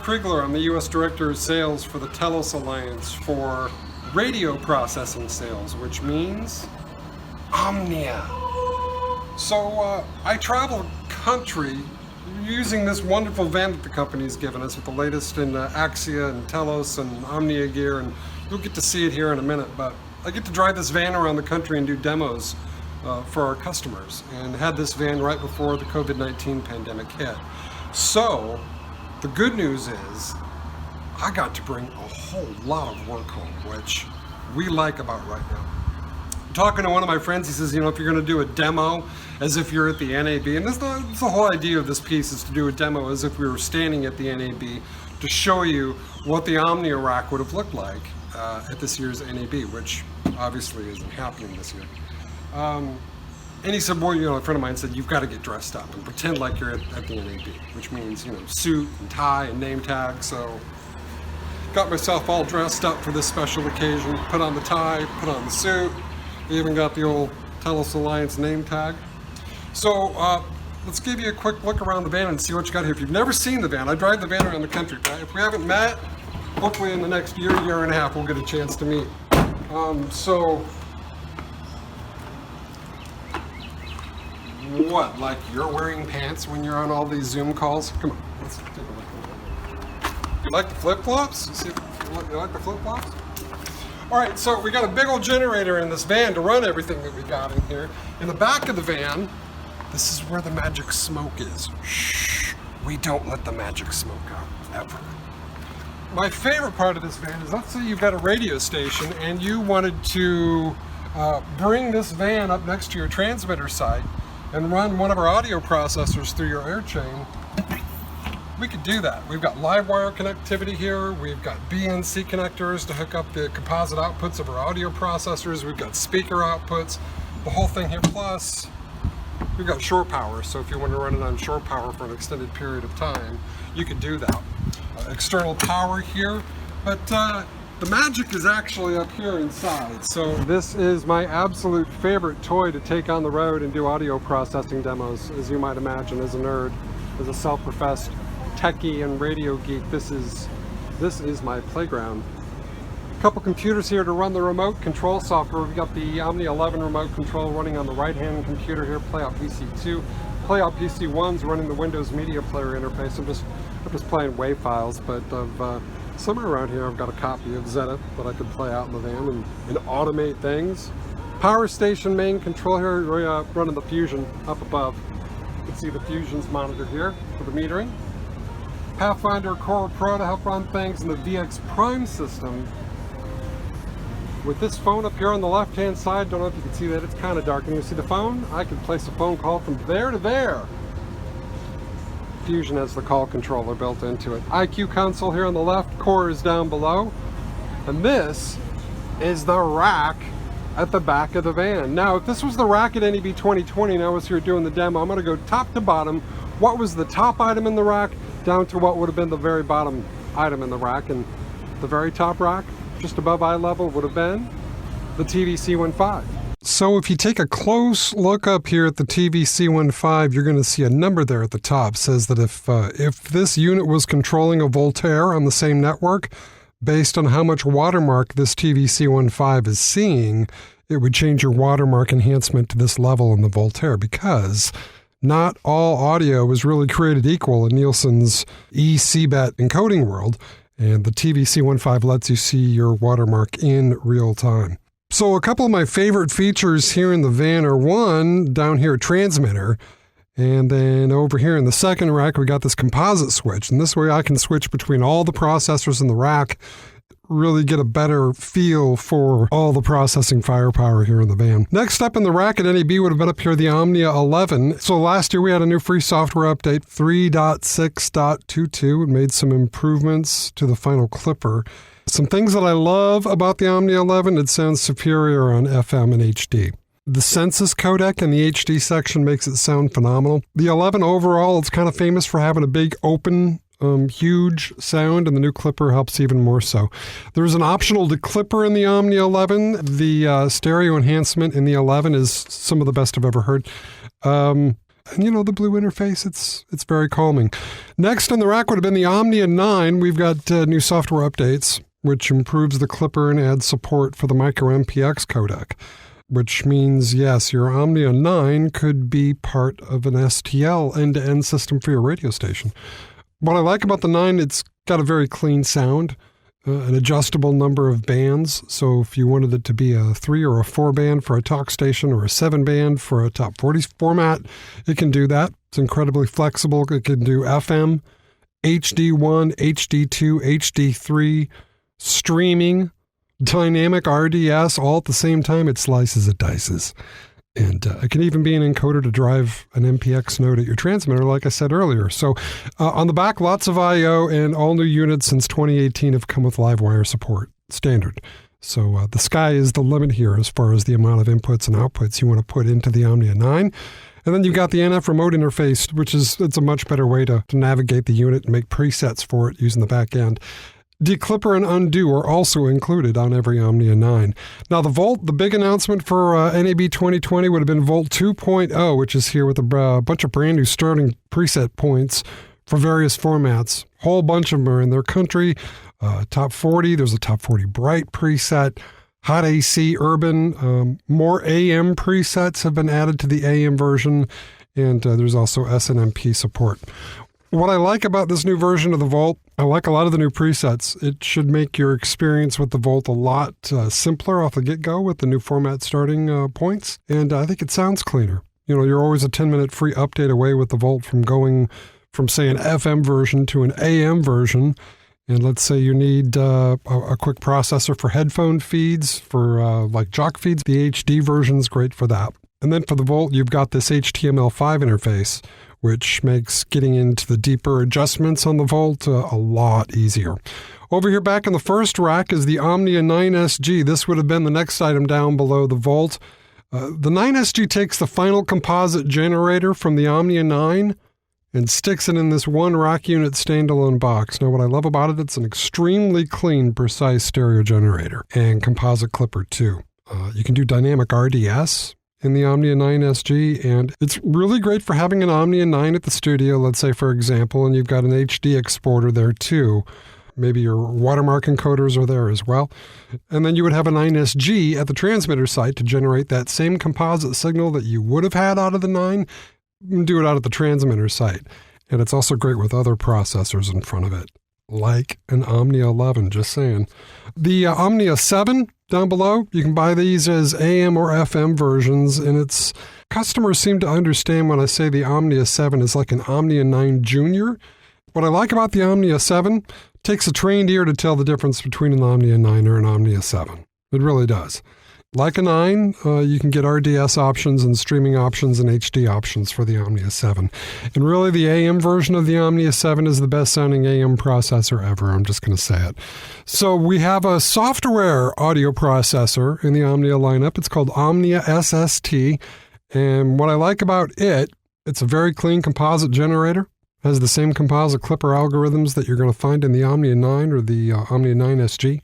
Kriegler. I'm the U.S. Director of Sales for the Telos Alliance for radio processing sales, which means Omnia. So I travel country using this wonderful van that the company's given us with the latest in Axia and Telos and Omnia gear, and you'll get to see it here in a minute, but I get to drive this van around the country and do demos for our customers, and had this van right before the COVID-19 pandemic hit. So the good news is I got to bring a whole lot of work home, which we like about right now. Talking to one of my friends, he says, if you're going to do a demo as if you're at the NAB, and that's the whole idea of this piece, is to do a demo as if we were standing at the NAB to show you what the Omnia rack would have looked like at this year's NAB, which obviously isn't happening this year. And he said, well, a friend of mine said, you've got to get dressed up and pretend like you're at the NAB, which means, suit and tie and name tag. So got myself all dressed up for this special occasion, put on the tie, put on the suit. Even got the old Telos Alliance name tag. So let's give you a quick look around the van and see what you got here. If you've never seen the van, I drive the van around the country. If we haven't met, hopefully in the next year and a half, we'll get a chance to meet. So what, like you're wearing pants when you're on all these Zoom calls? Come on, let's take a look. You like the flip-flops? You like the flip-flops? All right, so we got a big old generator in this van to run everything that we got in here. In the back of the van, this is where the magic smoke is. Shh, we don't let the magic smoke out, ever. My favorite part of this van is, let's say you've got a radio station and you wanted to bring this van up next to your transmitter site and run one of our audio processors through your air chain. We could do that. We've got live wire connectivity here. We've got BNC connectors to hook up the composite outputs of our audio processors. We've got speaker outputs, the whole thing here. Plus, we've got shore power. So if you want to run it on shore power for an extended period of time, you could do that. External power here, but the magic is actually up here inside. So this is my absolute favorite toy to take on the road and do audio processing demos. As you might imagine, as a nerd, as a self-professed techie and radio geek, this is my playground. A couple computers here to run the remote control software. We've got the Omnia 11 remote control running on the right-hand computer here, Playout PC2. Playout PC1's running the Windows Media Player interface. I'm just playing WAV files, but somewhere around here I've got a copy of Zenith that I could play out in the van and automate things. Power station main control here, running the Fusion up above. You can see the Fusion's monitor here for the metering. Pathfinder Core Pro to help run things in the VX Prime system. With this phone up here on the left hand side, don't know if you can see that, it's kind of dark. Can you see the phone? I can place a phone call from there to there. Fusion has the call controller built into it. IQ console here on the left, Core is down below. And this is the rack at the back of the van. Now, if this was the rack at NAB 2020 and I was here doing the demo, I'm gonna go top to bottom. What was the top item in the rack down to what would have been the very bottom item in the rack, and the very top rack, just above eye level, would have been the TVC15. So if you take a close look up here at the TVC15, you're going to see a number there at the top. It says that if this unit was controlling a Voltaire on the same network, based on how much watermark this TVC15 is seeing, it would change your watermark enhancement to this level in the Voltaire, because not all audio is really created equal in Nielsen's eCBET encoding world, and the TVC15 lets you see your watermark in real time. So a couple of my favorite features here in the van are, one, down here, transmitter, and then over here in the second rack, we got this composite switch, and this way I can switch between all the processors in the rack, really get a better feel for all the processing firepower here in the van. Next up in the rack at NAB would have been up here the Omnia 11. So last year we had a new free software update, 3.6.22. It made some improvements to the final clipper. Some things that I love about the Omnia 11, it sounds superior on FM and HD. The Census codec in the HD section makes it sound phenomenal. The 11 overall, it's kind of famous for having a big open huge sound, and the new clipper helps even more so. There's an optional declipper in the Omnia 11. The stereo enhancement in the 11 is some of the best I've ever heard. And the blue interface, it's very calming. Next on the rack would have been the Omnia 9. We've got new software updates, which improves the clipper and adds support for the micro MPX codec, which means, yes, your Omnia 9 could be part of an STL end-to-end system for your radio station. What I like about the 9, it's got a very clean sound, an adjustable number of bands. So if you wanted it to be a 3 or a 4 band for a talk station or a 7 band for a top 40 format, it can do that. It's incredibly flexible. It can do FM, HD1, HD2, HD3, streaming, dynamic RDS, all at the same time. It slices, it dices. And it can even be an encoder to drive an MPX node at your transmitter, like I said earlier. So on the back, lots of I/O, and all new units since 2018 have come with live wire support, standard. So the sky is the limit here as far as the amount of inputs and outputs you want to put into the Omnia 9. And then you've got the NF remote interface, which it's a much better way to navigate the unit and make presets for it using the back end. Declipper and undo are also included on every Omnia 9. Now the Volt, the big announcement for NAB 2020 would have been Volt 2.0, which is here with a bunch of brand new starting preset points for various formats. Whole bunch of them are in their country. Top 40, there's a Top 40 Bright preset. Hot AC, Urban, more AM presets have been added to the AM version, and there's also SNMP support. What I like about this new version of the Volt, I like a lot of the new presets. It should make your experience with the Volt a lot simpler off the get-go with the new format starting points. And I think it sounds cleaner. You're always a 10-minute free update away with the Volt from going from, say, an FM version to an AM version. And let's say you need a quick processor for headphone feeds, for like jock feeds. The HD version is great for that. And then for the Volt, you've got this HTML5 interface, which makes getting into the deeper adjustments on the Volt a lot easier. Over here back in the first rack is the Omnia 9SG. This would have been the next item down below the Volt. The 9SG takes the final composite generator from the Omnia 9 and sticks it in this one rack unit standalone box. Now what I love about it, it's an extremely clean, precise stereo generator and composite clipper too. You can do dynamic RDS in the Omnia 9SG, and it's really great for having an Omnia 9 at the studio, let's say, for example, and you've got an HD exporter there too. Maybe your watermark encoders are there as well. And then you would have a 9SG at the transmitter site to generate that same composite signal that you would have had out of the 9, do it out at the transmitter site. And it's also great with other processors in front of it, like an Omnia 11, just saying. The Omnia 7 down below, you can buy these as AM or FM versions, and customers seem to understand when I say the Omnia 7 is like an Omnia 9 Junior. What I like about the Omnia 7, it takes a trained ear to tell the difference between an Omnia 9 or an Omnia 7. It really does. Like a 9, you can get RDS options and streaming options and HD options for the Omnia 7. And really, the AM version of the Omnia 7 is the best-sounding AM processor ever. I'm just going to say it. So we have a software audio processor in the Omnia lineup. It's called Omnia SST. And what I like about it, it's a very clean composite generator. Has the same composite clipper algorithms that you're going to find in the Omnia 9 or the Omnia 9SG.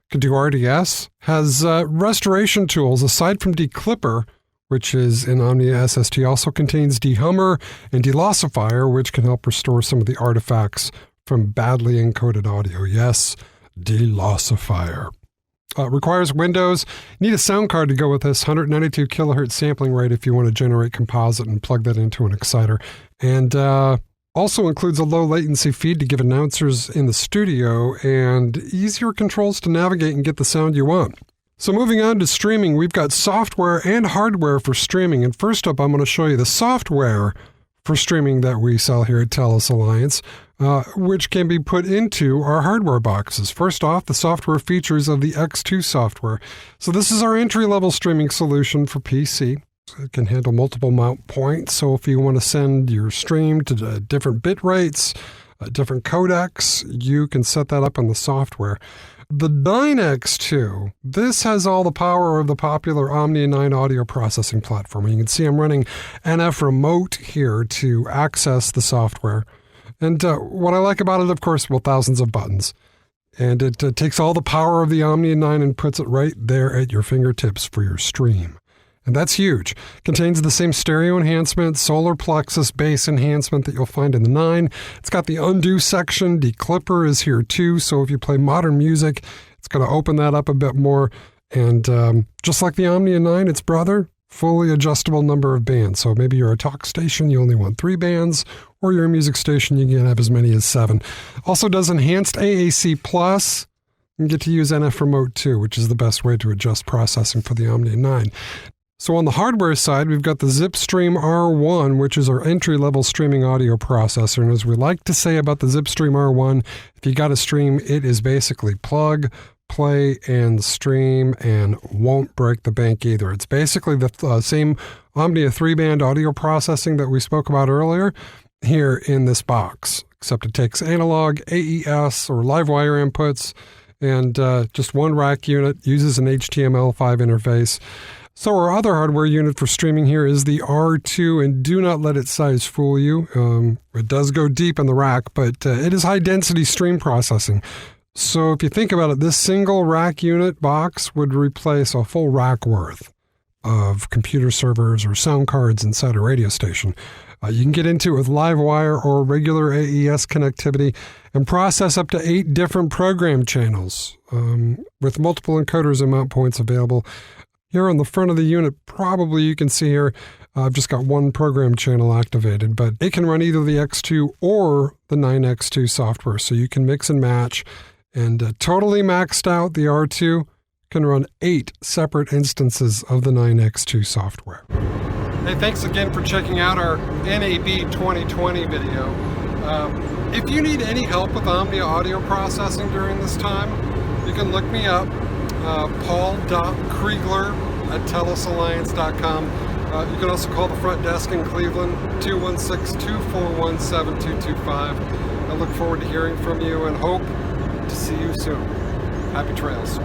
Can do RDS, has restoration tools aside from Declipper, which is in Omnia SST, also contains Dehummer and Delossifier, which can help restore some of the artifacts from badly encoded audio. Yes, Delossifier. Requires Windows. You need a sound card to go with this, 192 kilohertz sampling rate if you want to generate composite and plug that into an exciter. And also includes a low latency feed to give announcers in the studio and easier controls to navigate and get the sound you want. So moving on to streaming, we've got software and hardware for streaming. And first up, I'm going to show you the software for streaming that we sell here at Telos Alliance, which can be put into our hardware boxes. First off, the software features of the X2 software. So this is our entry-level streaming solution for PC. It can handle multiple mount points, so if you want to send your stream to different bit rates, different codecs, you can set that up on the software. The 9X2, this has all the power of the popular Omnia 9 audio processing platform. You can see I'm running NF Remote here to access the software. And what I like about it, of course, well, thousands of buttons. And it takes all the power of the Omnia 9 and puts it right there at your fingertips for your stream. And that's huge. Contains the same stereo enhancement, solar plexus bass enhancement that you'll find in the 9. It's got the undo section. Declipper is here too, so if you play modern music, it's going to open that up a bit more. And just like the Omnia 9, its brother, fully adjustable number of bands. So maybe you're a talk station, you only want 3 bands, or you're a music station, you can have as many as 7. Also does enhanced AAC Plus. You get to use NF Remote too, which is the best way to adjust processing for the Omnia 9. So on the hardware side, we've got the ZipStream R1, which is our entry-level streaming audio processor. And as we like to say about the ZipStream R1, if you got a stream, it is basically plug, play, and stream, and won't break the bank either. It's basically the same Omnia 3-band audio processing that we spoke about earlier here in this box, except it takes analog, AES, or LiveWire inputs, and just one rack unit, uses an HTML5 interface. So our other hardware unit for streaming here is the R2, and do not let its size fool you. It does go deep in the rack, but it is high-density stream processing. So if you think about it, this single rack unit box would replace a full rack worth of computer servers or sound cards inside a radio station. You can get into it with LiveWire or regular AES connectivity and process up to 8 different program channels with multiple encoders and mount points available. Here on the front of the unit, probably you can see here, I've just got one program channel activated, but it can run either the X2 or the 9X2 software, so you can mix and match. And totally maxed out, the R2 can run 8 separate instances of the 9X2 software. Hey, thanks again for checking out our NAB 2020 video. If you need any help with Omnia audio processing during this time, you can look me up. Paul.Kriegler@telusalliance.com. You can also call the front desk in Cleveland, 216-241-7225. I look forward to hearing from you and hope to see you soon. Happy trails.